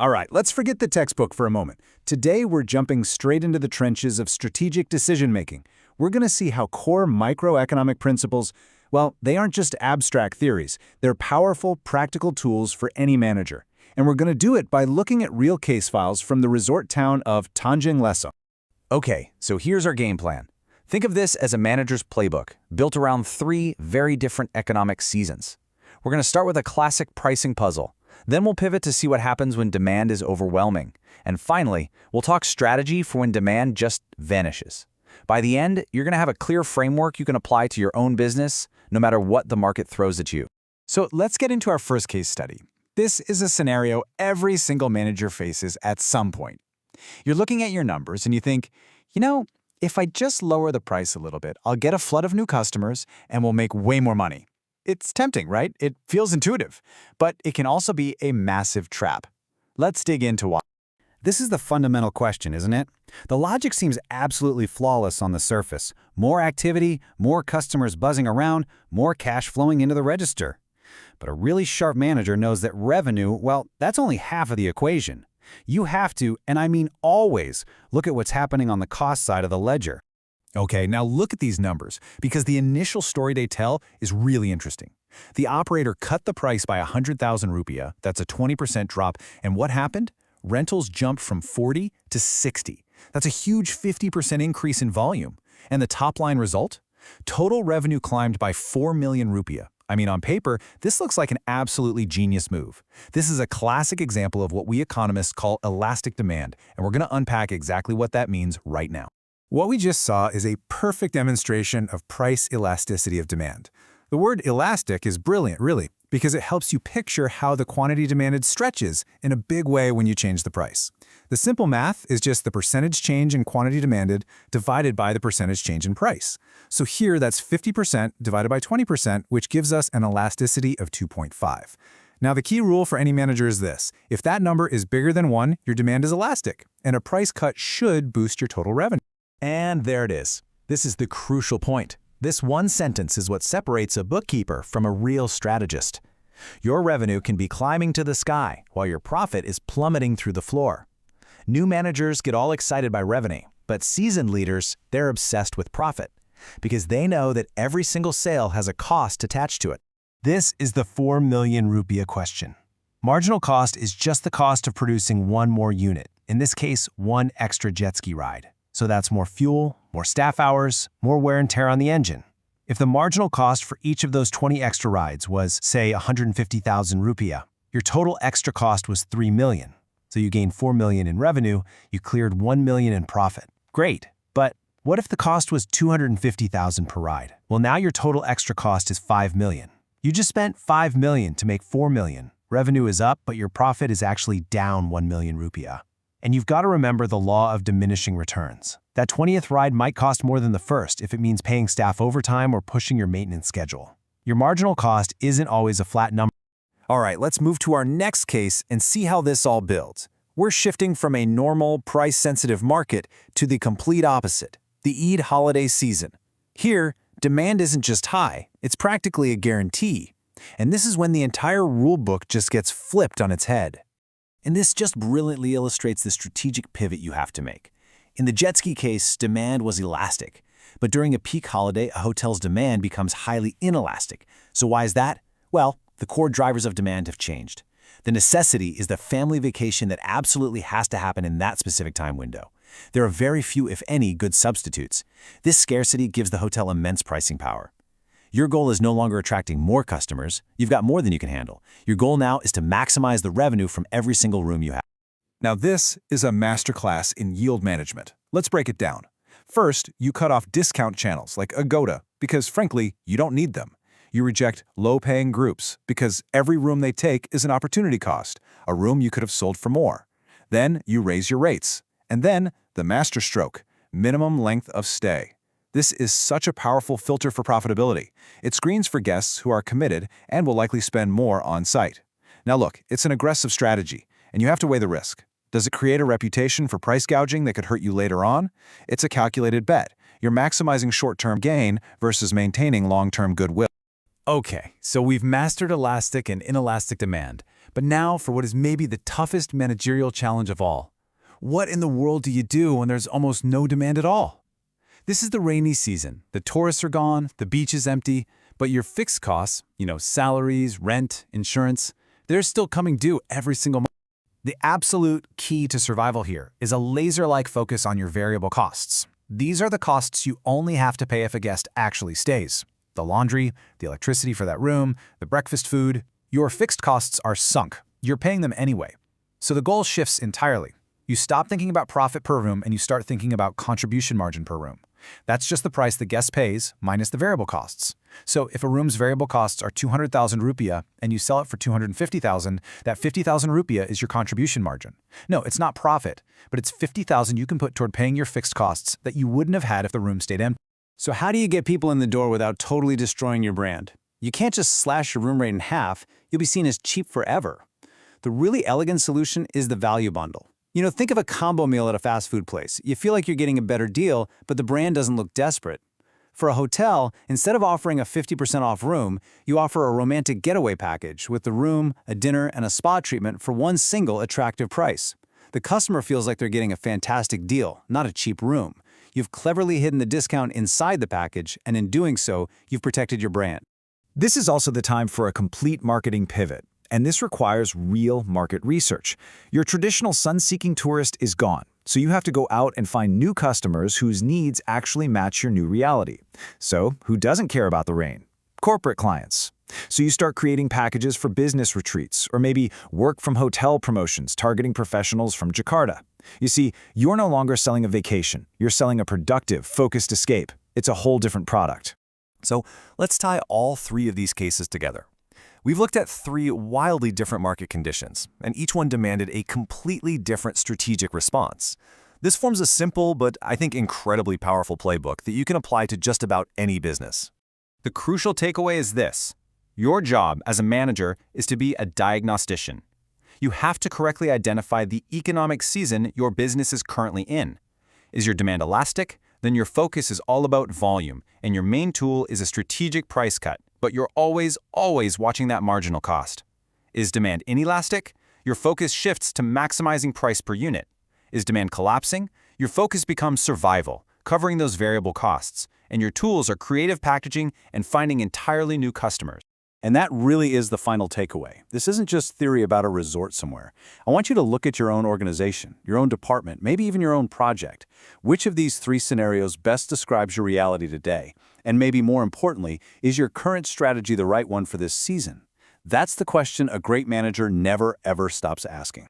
All right, let's forget the textbook for a moment. Today, we're jumping straight into the trenches of strategic decision-making. We're going to see how core microeconomic principles, well, they aren't just abstract theories. They're powerful, practical tools for any manager. And we're going to do it by looking at real case files from the resort town of Tanjung Lesung. Okay, so here's our game plan. Think of this as a manager's playbook, built around 3 very different economic seasons. We're going to start with a classic pricing puzzle. Then we'll pivot to see what happens when demand is overwhelming. And finally, we'll talk strategy for when demand just vanishes. By the end, you're going to have a clear framework you can apply to your own business, no matter what the market throws at you. So let's get into our first case study. This is a scenario every single manager faces at some point. You're looking at your numbers and you think, if I just lower the price a little bit, I'll get a flood of new customers and we'll make way more money. It's tempting, right? It feels intuitive, but it can also be a massive trap. Let's dig into why. This is the fundamental question, isn't it? The logic seems absolutely flawless on the surface. More activity, more customers buzzing around, more cash flowing into the register. But a really sharp manager knows that revenue, well, that's only half of the equation. You have to, and I mean always, look at what's happening on the cost side of the ledger. Okay, now look at these numbers, because the initial story they tell is really interesting. The operator cut the price by 100,000 rupiah, that's a 20% drop, and what happened? Rentals jumped from 40 to 60. That's a huge 50% increase in volume. And the top-line result? Total revenue climbed by 4 million rupiah. I mean, on paper, this looks like an absolutely genius move. This is a classic example of what we economists call elastic demand, and we're going to unpack exactly what that means right now. What we just saw is a perfect demonstration of price elasticity of demand. The word elastic is brilliant, really, because it helps you picture how the quantity demanded stretches in a big way when you change the price. The simple math is just the percentage change in quantity demanded divided by the percentage change in price. So here, that's 50% divided by 20%, which gives us an elasticity of 2.5. Now, the key rule for any manager is this. If that number is bigger than 1, your demand is elastic, and a price cut should boost your total revenue. And there it is. This is the crucial point. This one sentence is what separates a bookkeeper from a real strategist. Your revenue can be climbing to the sky while your profit is plummeting through the floor. New managers get all excited by revenue, but seasoned leaders, they're obsessed with profit because they know that every single sale has a cost attached to it. This is the 4 million rupiah question. Marginal cost is just the cost of producing one more unit, in this case, one extra Jetski ride. So that's more fuel, more staff hours, more wear and tear on the engine. If the marginal cost for each of those 20 extra rides was, say, 150,000 rupiah, your total extra cost was 3 million. So you gained 4 million in revenue, you cleared 1 million in profit. Great, but what if the cost was 250,000 per ride? Well, now your total extra cost is 5 million. You just spent 5 million to make 4 million. Revenue is up, but your profit is actually down 1 million rupiah. And you've got to remember the law of diminishing returns. That 20th ride might cost more than the first if it means paying staff overtime or pushing your maintenance schedule. Your marginal cost isn't always a flat number. All right, let's move to our next case and see how this all builds. We're shifting from a normal, price-sensitive market to the complete opposite, the Eid holiday season. Here, demand isn't just high, it's practically a guarantee. And this is when the entire rule book just gets flipped on its head. And this just brilliantly illustrates the strategic pivot you have to make. In the Jetski case, demand was elastic. But during a peak holiday, a hotel's demand becomes highly inelastic. So why is that? Well, the core drivers of demand have changed. The necessity is the family vacation that absolutely has to happen in that specific time window. There are very few, if any, good substitutes. This scarcity gives the hotel immense pricing power. Your goal is no longer attracting more customers. You've got more than you can handle. Your goal now is to maximize the revenue from every single room you have. Now this is a masterclass in yield management. Let's break it down. First, you cut off discount channels like Agoda because, frankly, you don't need them. You reject low-paying groups because every room they take is an opportunity cost, a room you could have sold for more. Then you raise your rates. And then the masterstroke, minimum length of stay. This is such a powerful filter for profitability. It screens for guests who are committed and will likely spend more on site. Now look, it's an aggressive strategy, and you have to weigh the risk. Does it create a reputation for price gouging that could hurt you later on? It's a calculated bet. You're maximizing short-term gain versus maintaining long-term goodwill. Okay, so we've mastered elastic and inelastic demand, But now for what is maybe the toughest managerial challenge of all. What in the world do you do when there's almost no demand at all? This is the rainy season. The tourists are gone, the beach is empty, but your fixed costs, salaries, rent, insurance, they're still coming due every single month. The absolute key to survival here is a laser-like focus on your variable costs. These are the costs you only have to pay if a guest actually stays. The laundry, the electricity for that room, the breakfast food. Your fixed costs are sunk. You're paying them anyway. So the goal shifts entirely. You stop thinking about profit per room and you start thinking about contribution margin per room. That's just the price the guest pays minus the variable costs. So if a room's variable costs are 200,000 rupiah and you sell it for 250,000, that 50,000 rupiah is your contribution margin. No, it's not profit, but it's 50,000 you can put toward paying your fixed costs that you wouldn't have had if the room stayed empty. So how do you get people in the door without totally destroying your brand? You can't just slash your room rate in half. You'll be seen as cheap forever. The really elegant solution is the value bundle. Think of a combo meal at a fast food place. You feel like you're getting a better deal, but the brand doesn't look desperate. For a hotel, instead of offering a 50% off room, you offer a romantic getaway package with the room, a dinner, and a spa treatment for one single attractive price. The customer feels like they're getting a fantastic deal, not a cheap room. You've cleverly hidden the discount inside the package, and in doing so, you've protected your brand. This is also the time for a complete marketing pivot, and this requires real market research. Your traditional sun-seeking tourist is gone, so you have to go out and find new customers whose needs actually match your new reality. So, who doesn't care about the rain? Corporate clients. So you start creating packages for business retreats, or maybe work from hotel promotions targeting professionals from Jakarta. You see, you're no longer selling a vacation. You're selling a productive, focused escape. It's a whole different product. So let's tie all three of these cases together. We've looked at three wildly different market conditions, and each one demanded a completely different strategic response. This forms a simple but I think incredibly powerful playbook that you can apply to just about any business. The crucial takeaway is this: your job as a manager is to be a diagnostician. You have to correctly identify the economic season your business is currently in. Is your demand elastic? Then your focus is all about volume, and your main tool is a strategic price cut, but you're always watching that marginal cost. Is demand inelastic? Your focus shifts to maximizing price per unit. Is demand collapsing? Your focus becomes survival, covering those variable costs, and your tools are creative packaging and finding entirely new customers. And that really is the final takeaway. This isn't just theory about a resort somewhere. I want you to look at your own organization, your own department, maybe even your own project. Which of these three scenarios best describes your reality today? And maybe more importantly, is your current strategy the right one for this season? That's the question a great manager never, ever stops asking.